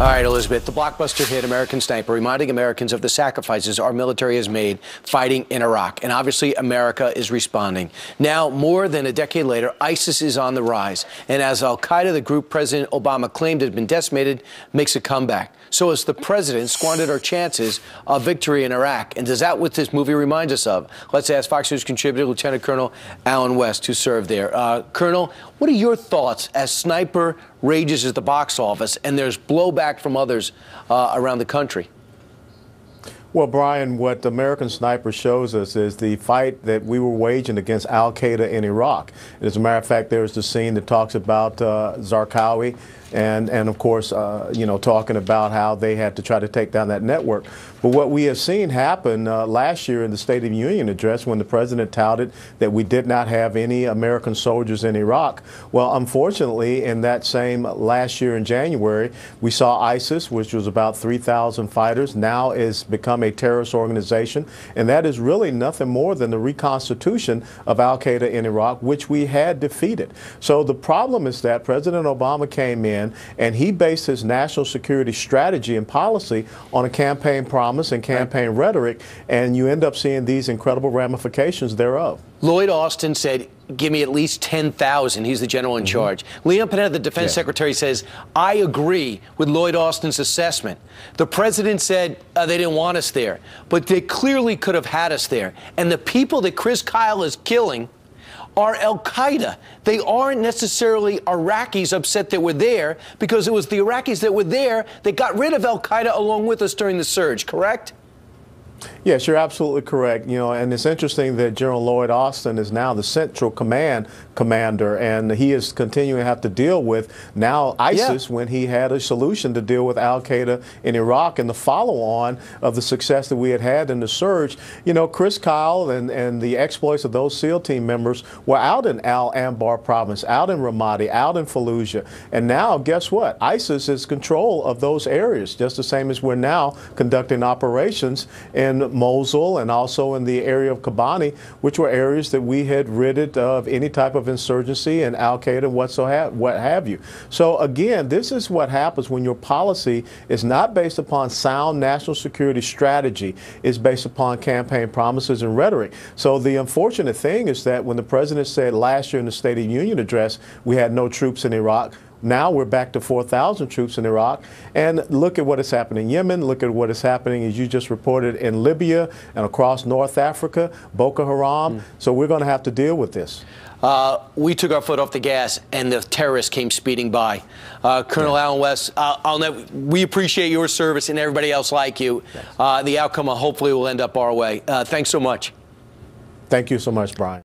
All right, Elizabeth, the blockbuster hit American Sniper, reminding Americans of the sacrifices our military has made fighting in Iraq. And obviously, America is responding. Now, more than a decade later, ISIS is on the rise. And as Al-Qaeda, the group President Obama claimed had been decimated, makes a comeback. So has the president squandered our chances of victory in Iraq? And is that what this movie reminds us of? Let's ask Fox News contributor Lieutenant Colonel Alan West, who served there. Colonel, what are your thoughts as Sniper rages at the box office and there's blowback from others around the country? Well, Brian, what American Sniper shows us is the fight that we were waging against Al-Qaeda in Iraq. As a matter of fact, there's the scene that talks about Zarqawi and of course, talking about how they had to try to take down that network. But what we have seen happen last year in the State of the Union address when the president touted that we did not have any American soldiers in Iraq. Well, unfortunately, in that same last year in January, we saw ISIS, which was about 3,000 fighters, now is become a terrorist organization. And that is really nothing more than the reconstitution of Al-Qaeda in Iraq, which we had defeated. So the problem is that President Obama came in and he based his national security strategy and policy on a campaign promise and campaign rhetoric, and you end up seeing these incredible ramifications thereof. Lloyd Austin said, give me at least 10,000. He's the general in charge. Leon Panetta, the defense secretary, says, I agree with Lloyd Austin's assessment. The president said they didn't want us there, but they clearly could have had us there. And the people that Chris Kyle is killing are Al-Qaeda. They aren't necessarily Iraqis upset that we're there, because it was the Iraqis that were there that got rid of Al-Qaeda along with us during the surge, correct? Yes, you're absolutely correct. And it's interesting that General Lloyd Austin is now the Central Command commander, and he is continuing to have to deal with now ISIS when he had a solution to deal with Al-Qaeda in Iraq and the follow-on of the success that we had in the surge. Chris Kyle and the exploits of those SEAL team members were out in Al-Anbar province, out in Ramadi, out in Fallujah. And now, guess what? ISIS is control of those areas, just the same as we're now conducting operations in Mosul and also in the area of Kobani, which were areas that we had ridded of any type of insurgency and Al-Qaeda, what have you. So again, this is what happens when your policy is not based upon sound national security strategy. It's based upon campaign promises and rhetoric. So the unfortunate thing is that when the president said last year in the State of the Union address, we had no troops in Iraq, now we're back to 4,000 troops in Iraq. And look at what is happening in Yemen. Look at what is happening, as you just reported, in Libya and across North Africa, Boko Haram. So we're going to have to deal with this. We took our foot off the gas, and the terrorists came speeding by. Colonel Alan West, we appreciate your service and everybody else like you. The outcome hopefully will end up our way. Thanks so much. Thank you so much, Brian.